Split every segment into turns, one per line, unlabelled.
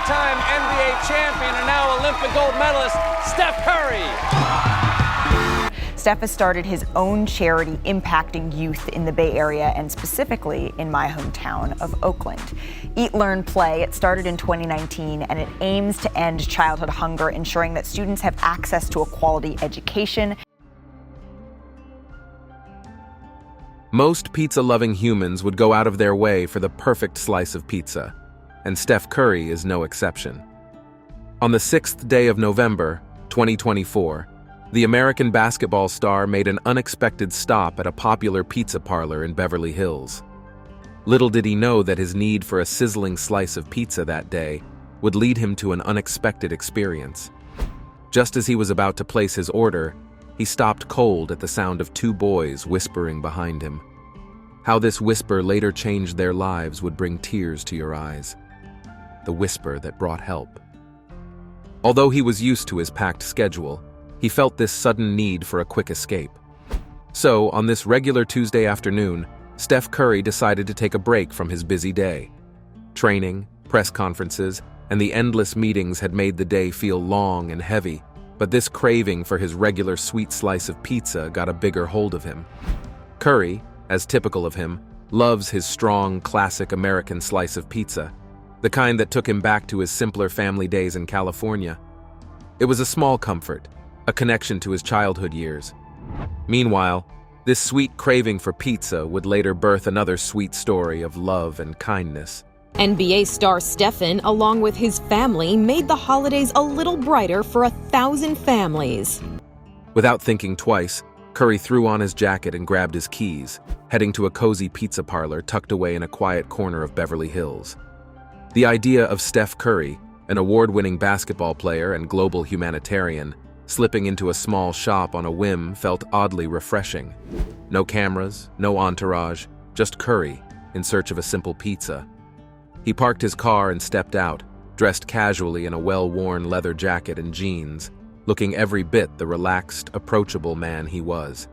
three-time NBA champion and now Olympic gold medalist, Steph Curry.
Steph has started his own charity impacting youth in the Bay Area and specifically in my hometown of Oakland. Eat, Learn, Play. It started in 2019 and it aims to end childhood hunger, ensuring that students have access to a quality education.
Most pizza-loving humans would go out of their way for the perfect slice of pizza, and Steph Curry is no exception. On the 6th day of November, 2024, the American basketball star made an unexpected stop at a popular pizza parlor in Beverly Hills. Little did he know that his need for a sizzling slice of pizza that day would lead him to an unexpected experience. Just as he was about to place his order, he stopped cold at the sound of two boys whispering behind him. How this whisper later changed their lives would bring tears to your eyes. The whisper that brought help. Although he was used to his packed schedule, he felt this sudden need for a quick escape. So, on this regular Tuesday afternoon, Steph Curry decided to take a break from his busy day. Training, press conferences, and the endless meetings had made the day feel long and heavy, but this craving for his regular sweet slice of pizza got a bigger hold of him. Curry, as typical of him, loves his strong, classic American slice of pizza, the kind that took him back to his simpler family days in California. It was a small comfort, a connection to his childhood years. Meanwhile, this sweet craving for pizza would later birth another sweet story of love and kindness.
NBA star Stephen, along with his family, made the holidays a little brighter for 1,000 families.
Without thinking twice, Curry threw on his jacket and grabbed his keys, heading to a cozy pizza parlor tucked away in a quiet corner of Beverly Hills. The idea of Steph Curry, an award-winning basketball player and global humanitarian, slipping into a small shop on a whim felt oddly refreshing. No cameras, no entourage, just Curry, in search of a simple pizza. He parked his car and stepped out, dressed casually in a well-worn leather jacket and jeans, looking every bit the relaxed, approachable man he was.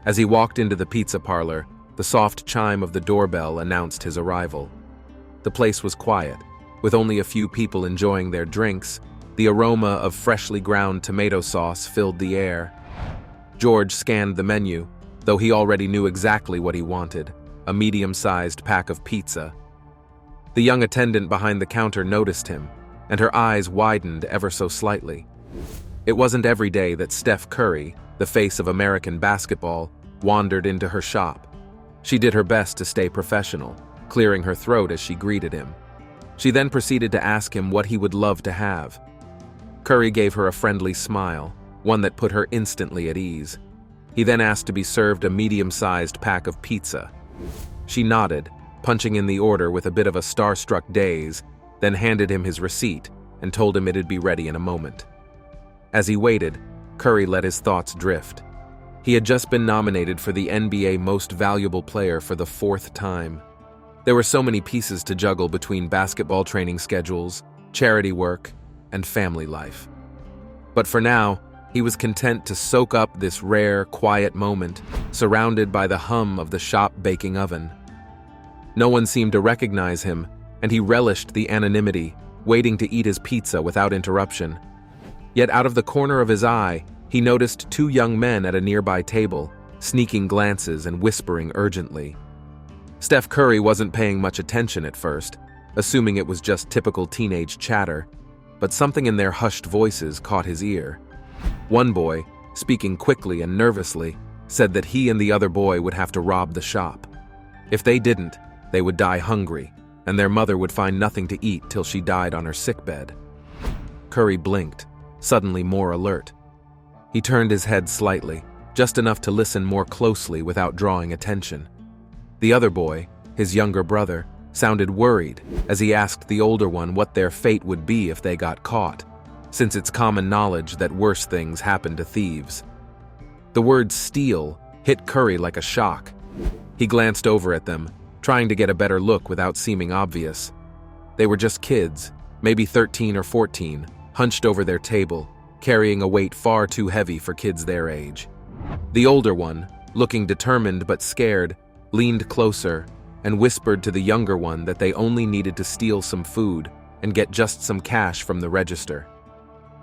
As he walked into the pizza parlor, the soft chime of the doorbell announced his arrival. The place was quiet, with only a few people enjoying their drinks. The aroma of freshly ground tomato sauce filled the air. George scanned the menu, though he already knew exactly what he wanted, a medium-sized pack of pizza. The young attendant behind the counter noticed him, and her eyes widened ever so slightly. It wasn't every day that Steph Curry, the face of American basketball, wandered into her shop. She did her best to stay professional, clearing her throat as she greeted him. She then proceeded to ask him what he would love to have. Curry gave her a friendly smile, one that put her instantly at ease. He then asked to be served a medium-sized pack of pizza. She nodded, punching in the order with a bit of a starstruck daze, then handed him his receipt and told him it'd be ready in a moment. As he waited, Curry let his thoughts drift. He had just been nominated for the NBA Most Valuable Player for the 4th time. There were so many pieces to juggle between basketball training schedules, charity work, and family life. But for now, he was content to soak up this rare, quiet moment, surrounded by the hum of the shop baking oven. No one seemed to recognize him, and he relished the anonymity, waiting to eat his pizza without interruption. Yet out of the corner of his eye, he noticed two young men at a nearby table, sneaking glances and whispering urgently. Steph Curry wasn't paying much attention at first, assuming it was just typical teenage chatter, but something in their hushed voices caught his ear. One boy, speaking quickly and nervously, said that he and the other boy would have to rob the shop. If they didn't, they would die hungry, and their mother would find nothing to eat till she died on her sickbed. Curry blinked, suddenly more alert. He turned his head slightly, just enough to listen more closely without drawing attention. The other boy, his younger brother, sounded worried as he asked the older one what their fate would be if they got caught, since it's common knowledge that worse things happen to thieves. The word steal hit Curry like a shock. He glanced over at them, trying to get a better look without seeming obvious. They were just kids, maybe 13 or 14, hunched over their table, carrying a weight far too heavy for kids their age. The older one, looking determined but scared, leaned closer and whispered to the younger one that they only needed to steal some food, and get just some cash from the register.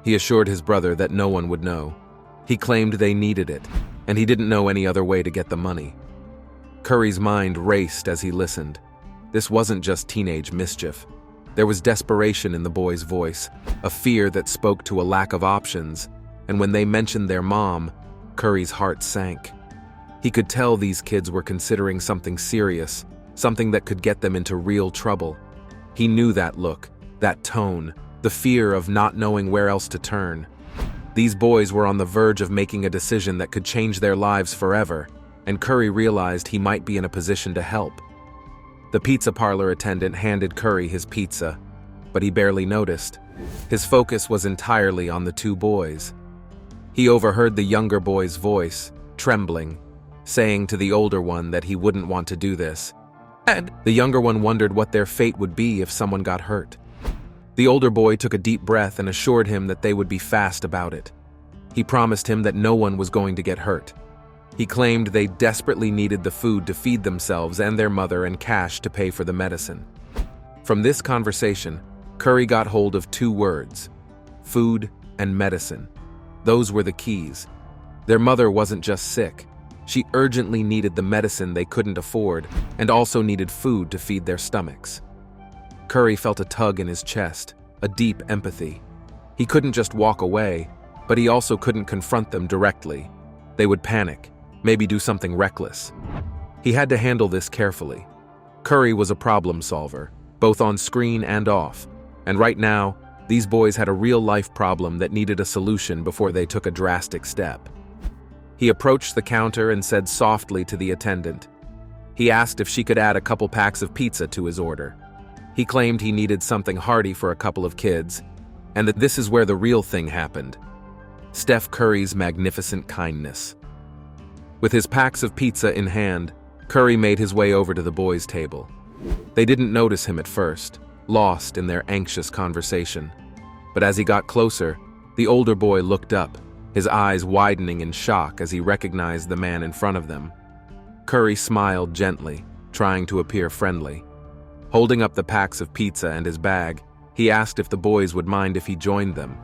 He assured his brother that no one would know. He claimed they needed it, and he didn't know any other way to get the money. Curry's mind raced as he listened. This wasn't just teenage mischief. There was desperation in the boy's voice, a fear that spoke to a lack of options, and when they mentioned their mom, Curry's heart sank. He could tell these kids were considering something serious, something that could get them into real trouble. He knew that look, that tone, the fear of not knowing where else to turn. These boys were on the verge of making a decision that could change their lives forever, and Curry realized he might be in a position to help. The pizza parlor attendant handed Curry his pizza, but he barely noticed. His focus was entirely on the two boys. He overheard the younger boy's voice, trembling, saying to the older one that he wouldn't want to do this. And the younger one wondered what their fate would be if someone got hurt. The older boy took a deep breath and assured him that they would be fast about it. He promised him that no one was going to get hurt. He claimed they desperately needed the food to feed themselves and their mother and cash to pay for the medicine. From this conversation, Curry got hold of two words: food and medicine. Those were the keys. Their mother wasn't just sick. She urgently needed the medicine they couldn't afford and also needed food to feed their stomachs. Curry felt a tug in his chest, a deep empathy. He couldn't just walk away, but he also couldn't confront them directly. They would panic, maybe do something reckless. He had to handle this carefully. Curry was a problem solver, both on screen and off, and right now, these boys had a real-life problem that needed a solution before they took a drastic step. He approached the counter and said softly to the attendant. He asked if she could add a couple packs of pizza to his order. He claimed he needed something hearty for a couple of kids, and that this is where the real thing happened: Steph Curry's magnificent kindness. With his packs of pizza in hand, Curry made his way over to the boys' table. They didn't notice him at first, lost in their anxious conversation. But as he got closer, the older boy looked up, his eyes widening in shock as he recognized the man in front of them. Curry smiled gently, trying to appear friendly. Holding up the packs of pizza and his bag, he asked if the boys would mind if he joined them.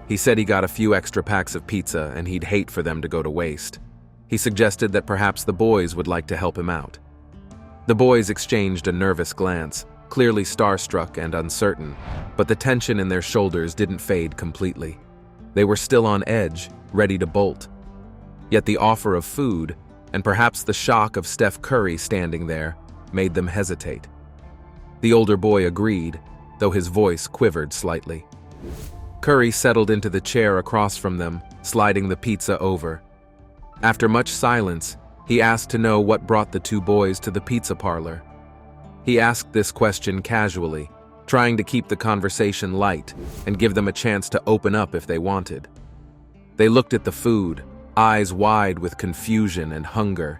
He said he got a few extra packs of pizza and he'd hate for them to go to waste. He suggested that perhaps the boys would like to help him out. The boys exchanged a nervous glance, clearly starstruck and uncertain, but the tension in their shoulders didn't fade completely. They were still on edge, ready to bolt. Yet the offer of food, and perhaps the shock of Steph Curry standing there, made them hesitate. The older boy agreed, though his voice quivered slightly. Curry settled into the chair across from them, sliding the pizza over. After much silence, he asked to know what brought the two boys to the pizza parlor. He asked this question casually, trying to keep the conversation light and give them a chance to open up if they wanted. They looked at the food, eyes wide with confusion and hunger.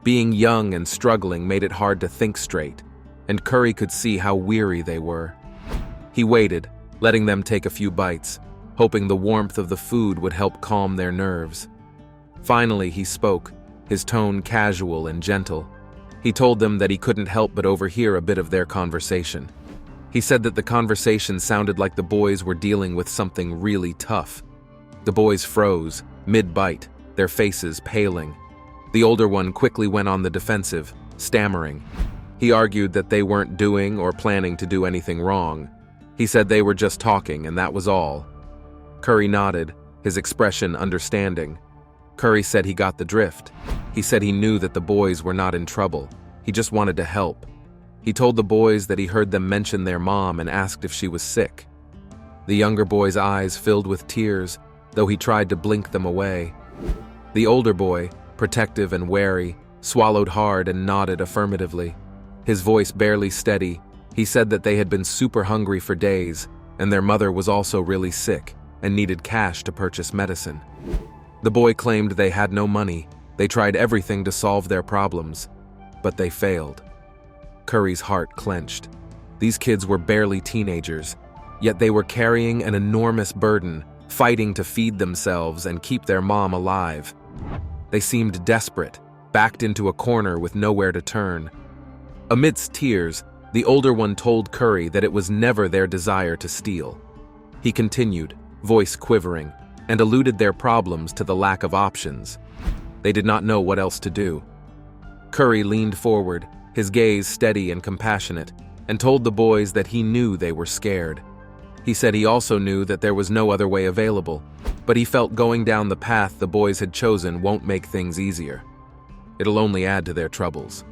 Being young and struggling made it hard to think straight, and Curry could see how weary they were. He waited, letting them take a few bites, hoping the warmth of the food would help calm their nerves. Finally, he spoke, his tone casual and gentle. He told them that he couldn't help but overhear a bit of their conversation. He said that the conversation sounded like the boys were dealing with something really tough. The boys froze, mid-bite, their faces paling. The older one quickly went on the defensive, stammering. He argued that they weren't doing or planning to do anything wrong. He said they were just talking and that was all. Curry nodded, his expression understanding. Curry said he got the drift. He said he knew that the boys were not in trouble. He just wanted to help. He told the boys that he heard them mention their mom and asked if she was sick. The younger boy's eyes filled with tears, though he tried to blink them away. The older boy, protective and wary, swallowed hard and nodded affirmatively. His voice barely steady, he said that they had been super hungry for days, and their mother was also really sick and needed cash to purchase medicine. The boy claimed they had no money. They tried everything to solve their problems, but they failed. Curry's heart clenched. These kids were barely teenagers, yet they were carrying an enormous burden, fighting to feed themselves and keep their mom alive. They seemed desperate, backed into a corner with nowhere to turn. Amidst tears, The older one told Curry that it was never their desire to steal. He continued, voice quivering, and alluded their problems to the lack of options. They did not know what else to do. Curry leaned forward, his gaze steady and compassionate, and told the boys that he knew they were scared. He said he also knew that there was no other way available, but he felt going down the path the boys had chosen won't make things easier. It'll only add to their troubles.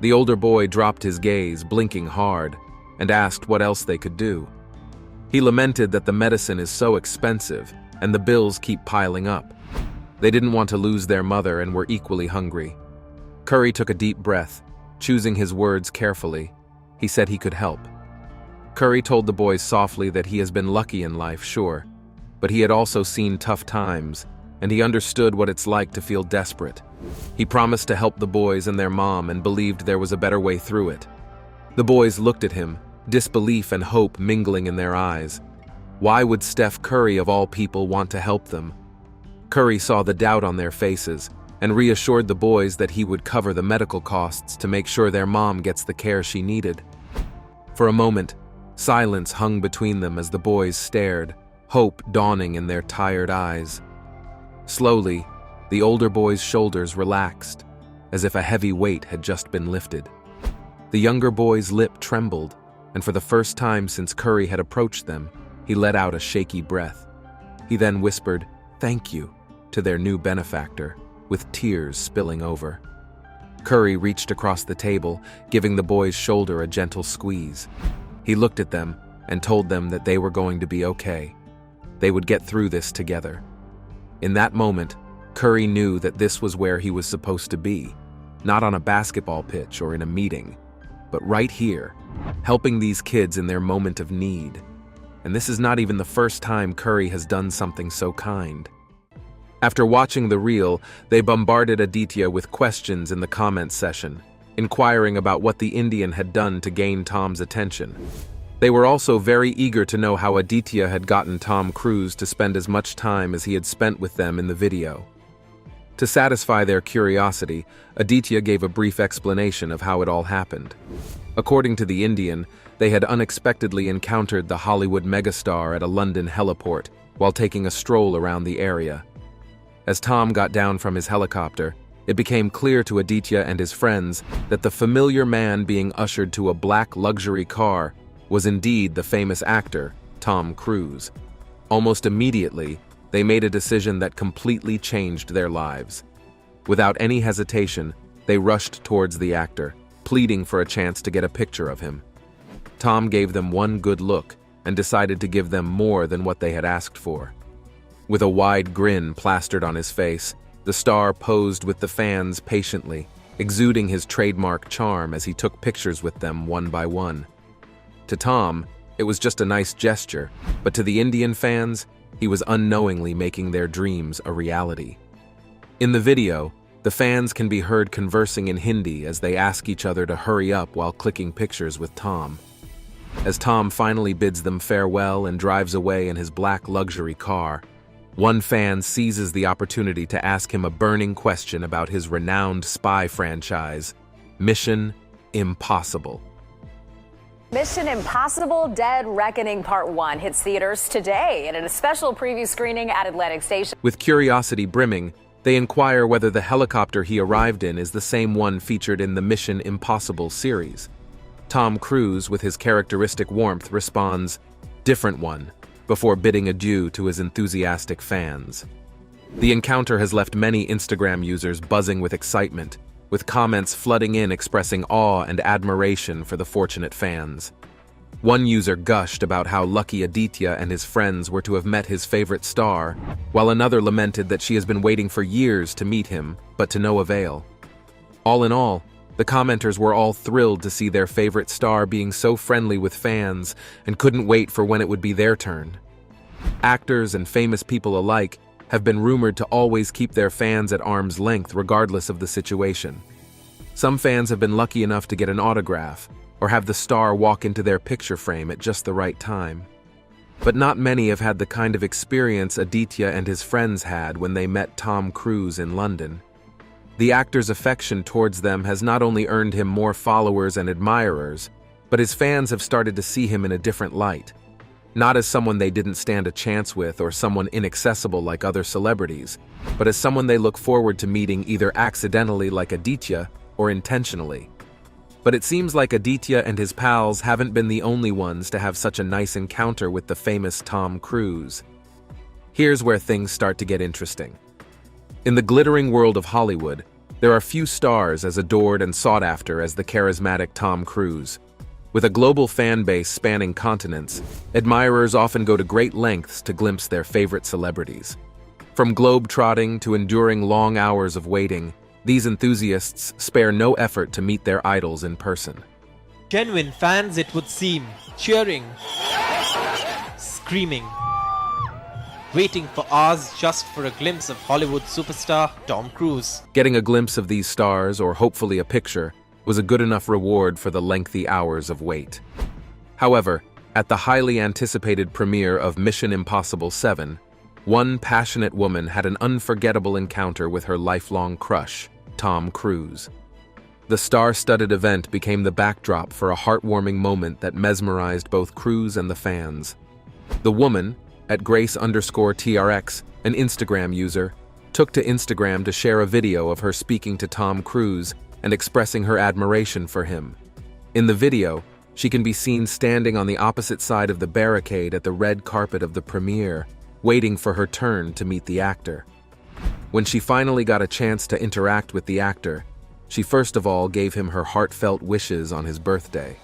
The older boy dropped his gaze, blinking hard, and asked what else they could do. He lamented that the medicine is so expensive and the bills keep piling up. They didn't want to lose their mother and were equally hungry. Curry took a deep breath, choosing his words carefully. He said he could help. Curry told the boys softly that he has been lucky in life, sure, but he had also seen tough times, and he understood what it's like to feel desperate. He promised to help the boys and their mom and believed there was a better way through it. The boys looked at him, disbelief and hope mingling in their eyes. Why would Steph Curry of all people want to help them? Curry saw the doubt on their faces and reassured the boys that he would cover the medical costs to make sure their mom gets the care she needed. For a moment, silence hung between them as the boys stared, hope dawning in their tired eyes. Slowly, the older boy's shoulders relaxed, as if a heavy weight had just been lifted. The younger boy's lip trembled, and for the first time since Curry had approached them, he let out a shaky breath. He then whispered, "Thank you," to their new benefactor, with tears spilling over. Curry reached across the table, giving the boy's shoulder a gentle squeeze. He looked at them and told them that they were going to be okay. They would get through this together. In that moment, Curry knew that this was where he was supposed to be, not on a basketball pitch or in a meeting, but right here, helping these kids in their moment of need. And this is not even the first time Curry has done something so kind. After watching the reel, they bombarded Aditya with questions in the comments session, inquiring about what the Indian had done to gain Tom's attention. They were also very eager to know how Aditya had gotten Tom Cruise to spend as much time as he had spent with them in the video. To satisfy their curiosity, Aditya gave a brief explanation of how it all happened. According to the Indian, they had unexpectedly encountered the Hollywood megastar at a London heliport while taking a stroll around the area. As Tom got down from his helicopter, it became clear to Aditya and his friends that the familiar man being ushered to a black luxury car was indeed the famous actor, Tom Cruise. Almost immediately, they made a decision that completely changed their lives. Without any hesitation, they rushed towards the actor, pleading for a chance to get a picture of him. Tom gave them one good look and decided to give them more than what they had asked for. With a wide grin plastered on his face, the star posed with the fans patiently, exuding his trademark charm as he took pictures with them one by one. To Tom, it was just a nice gesture, but to the Indian fans, he was unknowingly making their dreams a reality. In the video, the fans can be heard conversing in Hindi as they ask each other to hurry up while clicking pictures with Tom. As Tom finally bids them farewell and drives away in his black luxury car, one fan seizes the opportunity to ask him a burning question about his renowned spy franchise, Mission Impossible.
Mission Impossible: Dead Reckoning Part 1 hits theaters today and in a special preview screening at Atlantic Station.
With curiosity brimming, they inquire whether the helicopter he arrived in is the same one featured in the Mission Impossible series. Tom Cruise, with his characteristic warmth, responds, "Different one," before bidding adieu to his enthusiastic fans. The encounter has left many Instagram users buzzing with excitement, with comments flooding in expressing awe and admiration for the fortunate fans. One user gushed about how lucky Aditya and his friends were to have met his favorite star, while another lamented that she has been waiting for years to meet him, but to no avail. All in all, the commenters were all thrilled to see their favorite star being so friendly with fans and couldn't wait for when it would be their turn. Actors and famous people alike have been rumored to always keep their fans at arm's length regardless of the situation. Some fans have been lucky enough to get an autograph or have the star walk into their picture frame at just the right time. But not many have had the kind of experience Aditya and his friends had when they met Tom Cruise in London. The actor's affection towards them has not only earned him more followers and admirers, but his fans have started to see him in a different light. Not as someone they didn't stand a chance with or someone inaccessible like other celebrities, but as someone they look forward to meeting either accidentally like Aditya or intentionally. But it seems like Aditya and his pals haven't been the only ones to have such a nice encounter with the famous Tom Cruise. Here's where things start to get interesting. In the glittering world of Hollywood, there are few stars as adored and sought after as the charismatic Tom Cruise. With a global fan base spanning continents, admirers often go to great lengths to glimpse their favorite celebrities. From globe-trotting to enduring long hours of waiting, these enthusiasts spare no effort to meet their idols in person.
Genuine fans, it would seem, cheering, screaming, waiting for hours just for a glimpse of Hollywood superstar Tom Cruise.
Getting a glimpse of these stars, or hopefully a picture, was a good enough reward for the lengthy hours of wait. However, at the highly anticipated premiere of Mission Impossible 7, one passionate woman had an unforgettable encounter with her lifelong crush, Tom Cruise. The star-studded event became the backdrop for a heartwarming moment that mesmerized both Cruise and the fans. The woman, at Grace_TRX, an Instagram user, took to Instagram to share a video of her speaking to Tom Cruise and expressing her admiration for him. In the video, she can be seen standing on the opposite side of the barricade at the red carpet of the premiere, waiting for her turn to meet the actor. When she finally got a chance to interact with the actor, she first of all gave him her heartfelt wishes on his birthday.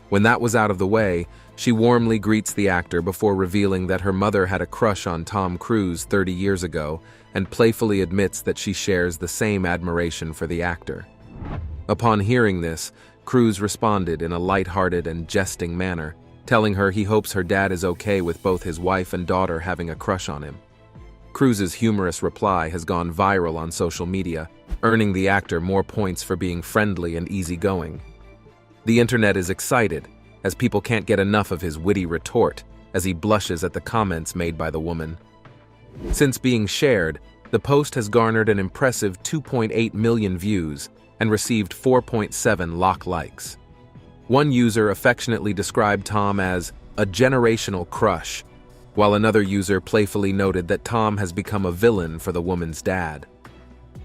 When that was out of the way, she warmly greets the actor before revealing that her mother had a crush on Tom Cruise 30 years ago and playfully admits that she shares the same admiration for the actor. Upon hearing this, Cruise responded in a light-hearted and jesting manner, telling her he hopes her dad is okay with both his wife and daughter having a crush on him. Cruise's humorous reply has gone viral on social media, earning the actor more points for being friendly and easygoing. The internet is excited, as people can't get enough of his witty retort as he blushes at the comments made by the woman. Since being shared, the post has garnered an impressive 2.8 million views and received 4.7 likes. One user affectionately described Tom as a generational crush, while another user playfully noted that Tom has become a villain for the woman's dad.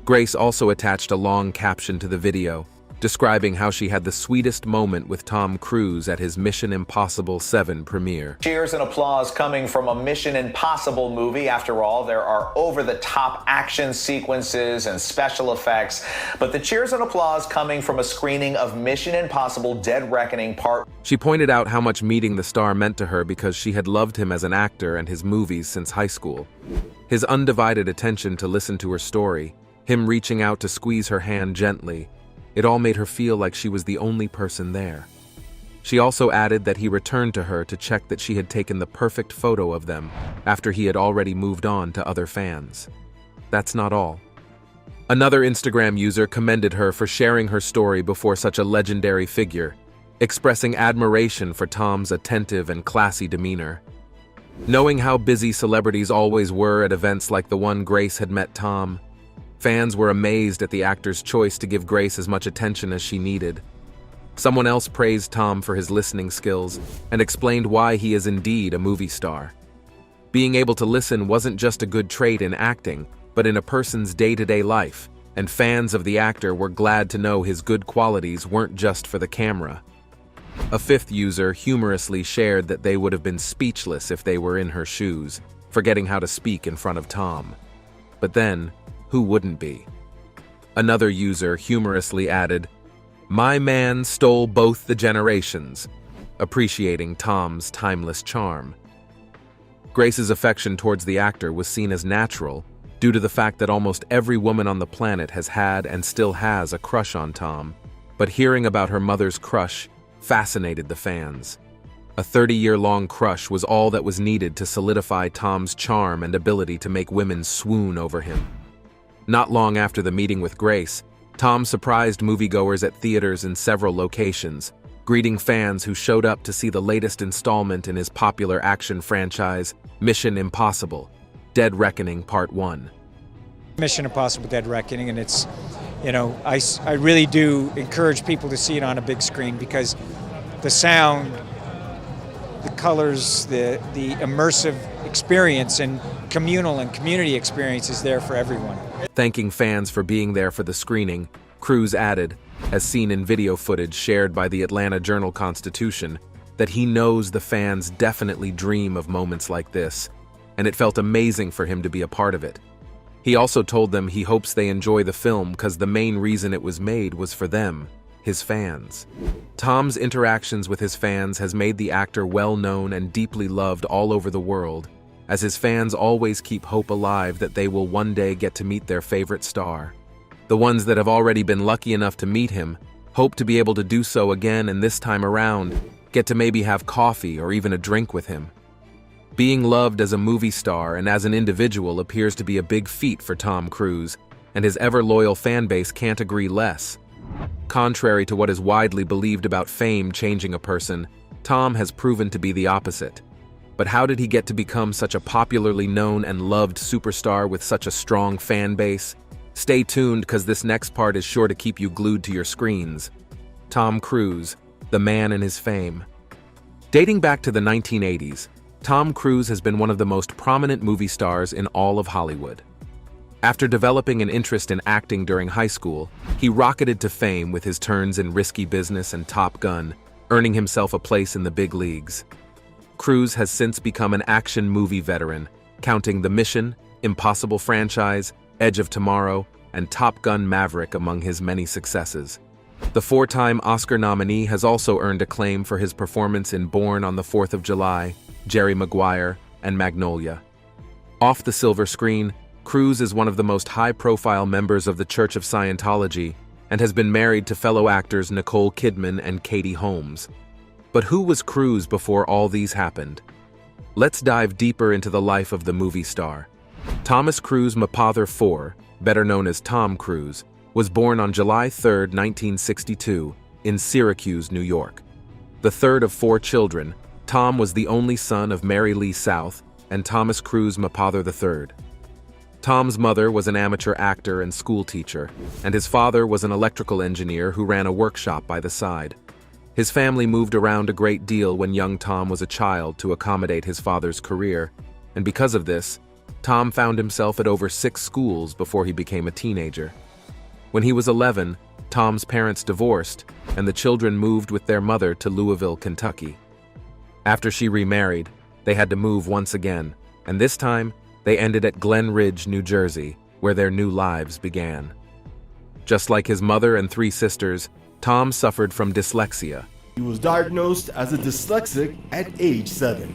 Grace also attached a long caption to the video, describing how she had the sweetest moment with Tom Cruise at his Mission Impossible 7 premiere.
Cheers and applause coming from a Mission Impossible movie. After all, there are over-the-top action sequences and special effects, but the cheers and applause coming from a screening of Mission Impossible Dead Reckoning Part.
She pointed out how much meeting the star meant to her because she had loved him as an actor and his movies since high school. His undivided attention to listen to her story, him reaching out to squeeze her hand gently, it all made her feel like she was the only person there. She also added that he returned to her to check that she had taken the perfect photo of them after he had already moved on to other fans. That's not all. Another Instagram user commended her for sharing her story before such a legendary figure, expressing admiration for Tom's attentive and classy demeanor. Knowing how busy celebrities always were at events like the one Grace had met Tom, fans were amazed at the actor's choice to give Grace as much attention as she needed. Someone else praised Tom for his listening skills and explained why he is indeed a movie star. Being able to listen wasn't just a good trait in acting, but in a person's day-to-day life, and fans of the actor were glad to know his good qualities weren't just for the camera. A fifth user humorously shared that they would have been speechless if they were in her shoes, forgetting how to speak in front of Tom. But then, who wouldn't be? Another user humorously added, "My man stole both the generations," appreciating Tom's timeless charm. Grace's affection towards the actor was seen as natural due to the fact that almost every woman on the planet has had and still has a crush on Tom, but hearing about her mother's crush fascinated the fans. A 30-year-long crush was all that was needed to solidify Tom's charm and ability to make women swoon over him. Not long after the meeting with Grace, Tom surprised moviegoers at theaters in several locations, greeting fans who showed up to see the latest installment in his popular action franchise, Mission Impossible: Dead Reckoning Part 1.
Mission Impossible Dead Reckoning, and it's, I really do encourage people to see it on a big screen because the sound, the colors, the immersive experience and communal and community experience is there for everyone.
Thanking fans for being there for the screening, Cruise added, as seen in video footage shared by the Atlanta Journal-Constitution, that he knows the fans definitely dream of moments like this, and it felt amazing for him to be a part of it. He also told them he hopes they enjoy the film because the main reason it was made was for them, his fans. Tom's interactions with his fans has made the actor well known and deeply loved all over the world, as his fans always keep hope alive that they will one day get to meet their favorite star. The ones that have already been lucky enough to meet him hope to be able to do so again, and this time around, get to maybe have coffee or even a drink with him. Being loved as a movie star and as an individual appears to be a big feat for Tom Cruise, and his ever-loyal fan base can't agree less. Contrary to what is widely believed about fame changing a person, Tom has proven to be the opposite. But how did he get to become such a popularly known and loved superstar with such a strong fan base? Stay tuned, because this next part is sure to keep you glued to your screens. Tom Cruise, the man and his fame. Dating back to the 1980s, Tom Cruise has been one of the most prominent movie stars in all of Hollywood. After developing an interest in acting during high school, he rocketed to fame with his turns in Risky Business and Top Gun, earning himself a place in the big leagues. Cruise has since become an action movie veteran, counting the Mission, Impossible franchise, Edge of Tomorrow, and Top Gun Maverick among his many successes. The four-time Oscar nominee has also earned acclaim for his performance in Born on the 4th of July, Jerry Maguire, and Magnolia. Off the silver screen, Cruise is one of the most high-profile members of the Church of Scientology and has been married to fellow actors Nicole Kidman and Katie Holmes. But who was Cruise before all these happened? Let's dive deeper into the life of the movie star. Thomas Cruise Mapother IV, better known as Tom Cruise, was born on July 3, 1962, in Syracuse, New York. The third of four children, Tom was the only son of Mary Lee South and Thomas Cruise Mapother III. Tom's mother was an amateur actor and school teacher, and his father was an electrical engineer who ran a workshop by the side. His family moved around a great deal when young Tom was a child to accommodate his father's career, and because of this, Tom found himself at over 6 schools before he became a teenager. When he was 11, Tom's parents divorced, and the children moved with their mother to Louisville, Kentucky. After she remarried, they had to move once again, and this time, they ended at Glen Ridge, New Jersey, where their new lives began. Just like his mother and 3 sisters, Tom suffered from dyslexia.
He was diagnosed as a dyslexic at age 7.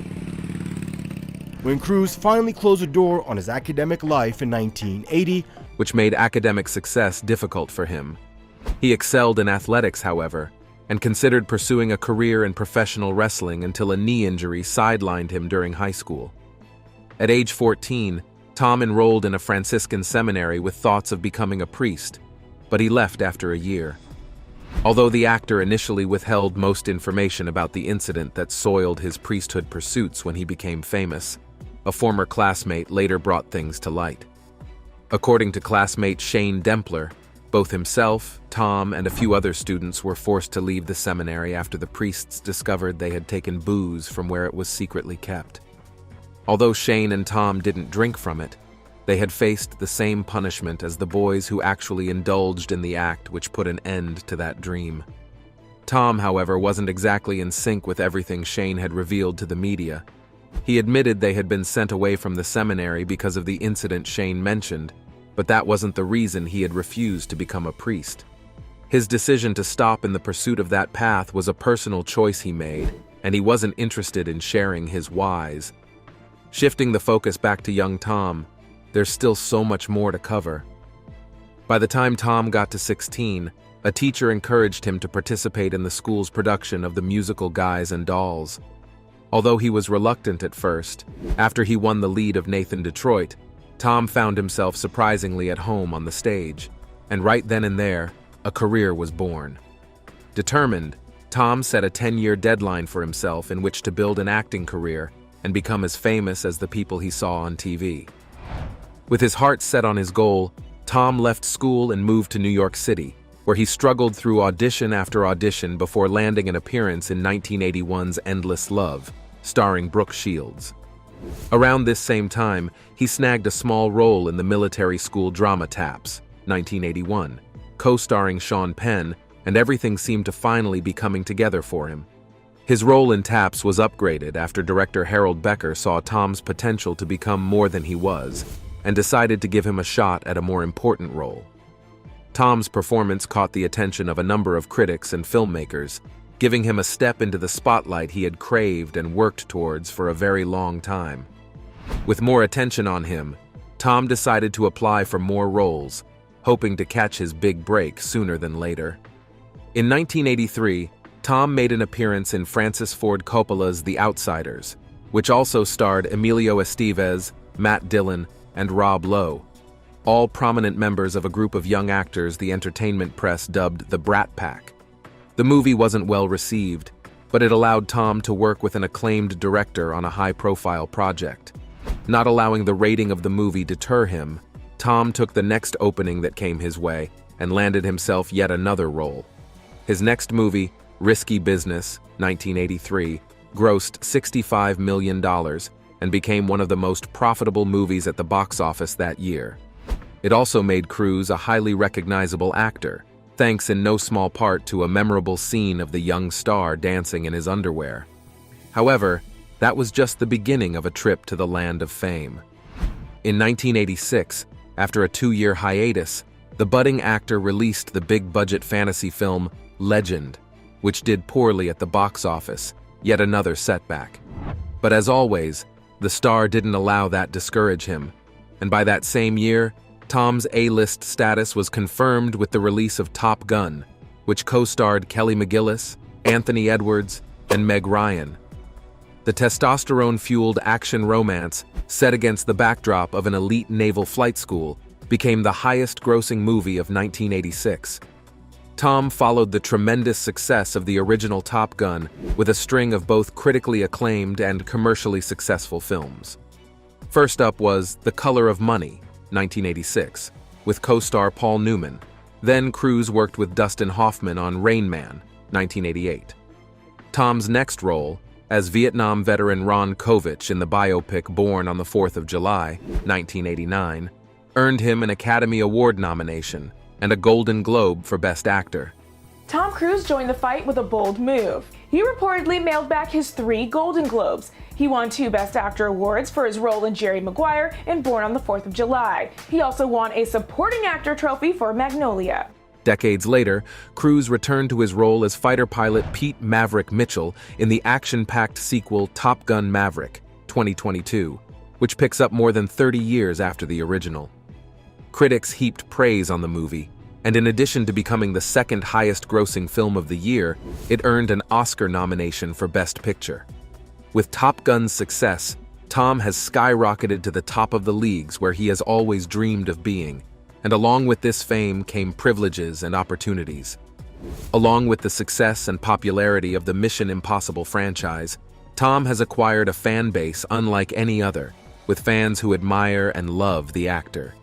When Cruise finally closed the door on his academic life in 1980,
which made academic success difficult for him. He excelled in athletics, however, and considered pursuing a career in professional wrestling until a knee injury sidelined him during high school. At age 14, Tom enrolled in a Franciscan seminary with thoughts of becoming a priest, but he left after a year. Although the actor initially withheld most information about the incident that soiled his priesthood pursuits when he became famous, a former classmate later brought things to light. According to classmate Shane Dempler, both himself, Tom, and a few other students were forced to leave the seminary after the priests discovered they had taken booze from where it was secretly kept. Although Shane and Tom didn't drink from it, they had faced the same punishment as the boys who actually indulged in the act which put an end to that dream. Tom, however, wasn't exactly in sync with everything Shane had revealed to the media. He admitted they had been sent away from the seminary because of the incident Shane mentioned, but that wasn't the reason he had refused to become a priest. His decision to stop in the pursuit of that path was a personal choice he made, and he wasn't interested in sharing his whys. Shifting the focus back to young Tom, there's still so much more to cover. By the time Tom got to 16, a teacher encouraged him to participate in the school's production of the musical Guys and Dolls. Although he was reluctant at first, after he won the lead of Nathan Detroit, Tom found himself surprisingly at home on the stage, and right then and there, a career was born. Determined, Tom set a 10-year deadline for himself in which to build an acting career and become as famous as the people he saw on TV. With his heart set on his goal, Tom left school and moved to New York City, where he struggled through audition after audition before landing an appearance in 1981's Endless Love, starring Brooke Shields. Around this same time, he snagged a small role in the military school drama Taps, 1981, co-starring Sean Penn, and everything seemed to finally be coming together for him. His role in Taps was upgraded after director Harold Becker saw Tom's potential to become more than he was, and decided to give him a shot at a more important role. Tom's performance caught the attention of a number of critics and filmmakers, giving him a step into the spotlight he had craved and worked towards for a very long time. With more attention on him, Tom decided to apply for more roles, hoping to catch his big break sooner than later. In 1983, Tom made an appearance in Francis Ford Coppola's The Outsiders, which also starred Emilio Estevez, Matt Dillon, and Rob Lowe, all prominent members of a group of young actors the entertainment press dubbed the Brat Pack. The movie wasn't well received, but it allowed Tom to work with an acclaimed director on a high-profile project. Not allowing the rating of the movie deter him, Tom took the next opening that came his way and landed himself yet another role. His next movie, Risky Business, 1983, grossed $65 million and became one of the most profitable movies at the box office that year. It also made Cruise a highly recognizable actor, thanks in no small part to a memorable scene of the young star dancing in his underwear. However, that was just the beginning of a trip to the land of fame. In 1986, after a 2-year hiatus, the budding actor released the big-budget fantasy film Legend, which did poorly at the box office, yet another setback. But as always, the star didn't allow that discourage him, and by that same year, Tom's A-list status was confirmed with the release of Top Gun, which co-starred Kelly McGillis, Anthony Edwards, and Meg Ryan. The testosterone-fueled action romance, set against the backdrop of an elite naval flight school, became the highest-grossing movie of 1986. Tom followed the tremendous success of the original Top Gun with a string of both critically acclaimed and commercially successful films. First up was The Color of Money, 1986, with co-star Paul Newman. Then Cruise worked with Dustin Hoffman on Rain Man, 1988. Tom's next role, as Vietnam veteran Ron Kovich in the biopic Born on the 4th of July, 1989, earned him an Academy Award nomination and a Golden Globe for Best Actor.
Tom Cruise joined the fight with a bold move. He reportedly mailed back his 3 Golden Globes. He won 2 Best Actor awards for his role in Jerry Maguire in Born on the 4th of July. He also won a Supporting Actor trophy for Magnolia.
Decades later, Cruise returned to his role as fighter pilot Pete Maverick Mitchell in the action-packed sequel Top Gun Maverick, 2022, which picks up more than 30 years after the original. Critics heaped praise on the movie, and in addition to becoming the second highest-grossing film of the year, it earned an Oscar nomination for Best Picture. With Top Gun's success, Tom has skyrocketed to the top of the leagues where he has always dreamed of being, and along with this fame came privileges and opportunities. Along with the success and popularity of the Mission Impossible franchise, Tom has acquired a fan base unlike any other, with fans who admire and love the actor.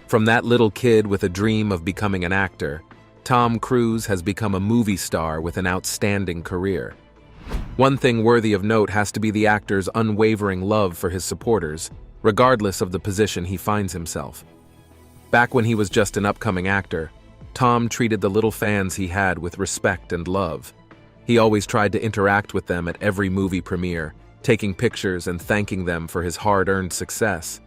From that little kid with a dream of becoming an actor, Tom Cruise has become a movie star with an outstanding career. One thing worthy of note has to be the actor's unwavering love for his supporters, regardless of the position he finds himself. Back when he was just an upcoming actor, Tom treated the little fans he had with respect and love. He always tried to interact with them at every movie premiere, taking pictures and thanking them for his hard-earned success.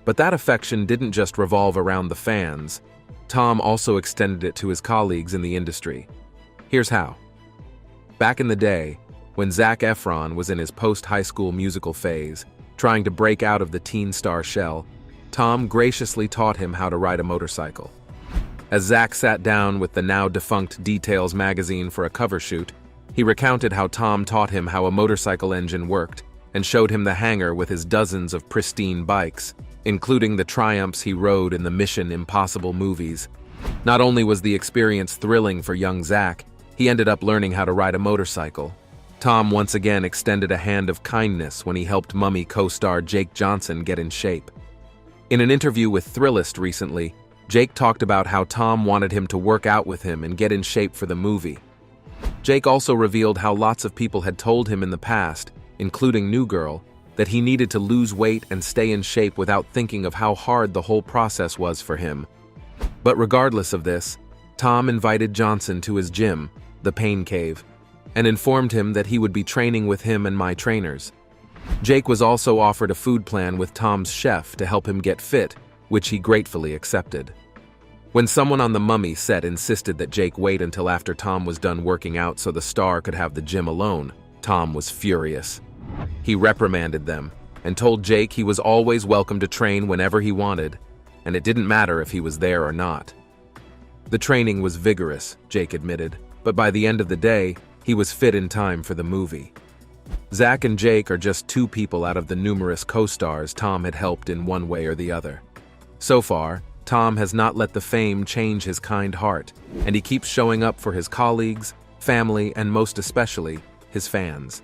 But that affection didn't just revolve around the fans. Tom also extended it to his colleagues in the industry. Here's how. Back in the day, when Zac Efron was in his post-high school musical phase, trying to break out of the teen star shell, Tom graciously taught him how to ride a motorcycle. As Zac sat down with the now-defunct Details magazine for a cover shoot, he recounted how Tom taught him how a motorcycle engine worked and showed him the hangar with his dozens of pristine bikes, including the Triumphs he rode in the Mission Impossible movies. Not only was the experience thrilling for young Zac, he ended up learning how to ride a motorcycle. Tom once again extended a hand of kindness when he helped Mummy co-star Jake Johnson get in shape. In an interview with Thrillist recently, Jake talked about how Tom wanted him to work out with him and get in shape for the movie. Jake also revealed how lots of people had told him in the past, including New Girl, that he needed to lose weight and stay in shape without thinking of how hard the whole process was for him. But regardless of this, Tom invited Johnson to his gym, the Pain Cave, and informed him that he would be training with him and my trainers. Jake was also offered a food plan with Tom's chef to help him get fit, which he gratefully accepted. When someone on the Mummy set insisted that Jake wait until after Tom was done working out so the star could have the gym alone, Tom was furious. He reprimanded them and told Jake he was always welcome to train whenever he wanted, and it didn't matter if he was there or not. The training was vigorous, Jake admitted, but by the end of the day, he was fit in time for the movie. Zach and Jake are just two people out of the numerous co-stars Tom had helped in one way or the other. So far, Tom has not let the fame change his kind heart, and he keeps showing up for his colleagues, family, and most especially, his fans.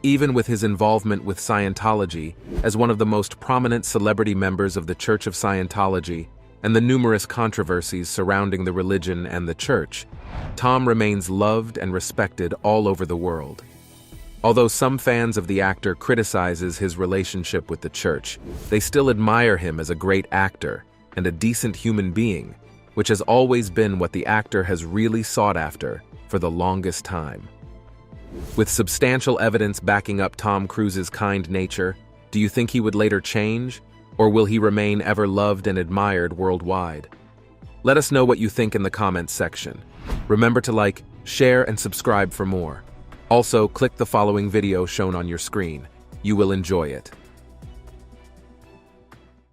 Even with his involvement with Scientology, as one of the most prominent celebrity members of the Church of Scientology, and the numerous controversies surrounding the religion and the church, Tom remains loved and respected all over the world. Although some fans of the actor criticizes his relationship with the church, they still admire him as a great actor and a decent human being, which has always been what the actor has really sought after for the longest time. With substantial evidence backing up Tom Cruise's kind nature, do you think he would later change, or will he remain ever loved and admired worldwide? Let us know what you think in the comments section. Remember to like, share, and subscribe for more. Also, click the following video shown on your screen. You will enjoy it.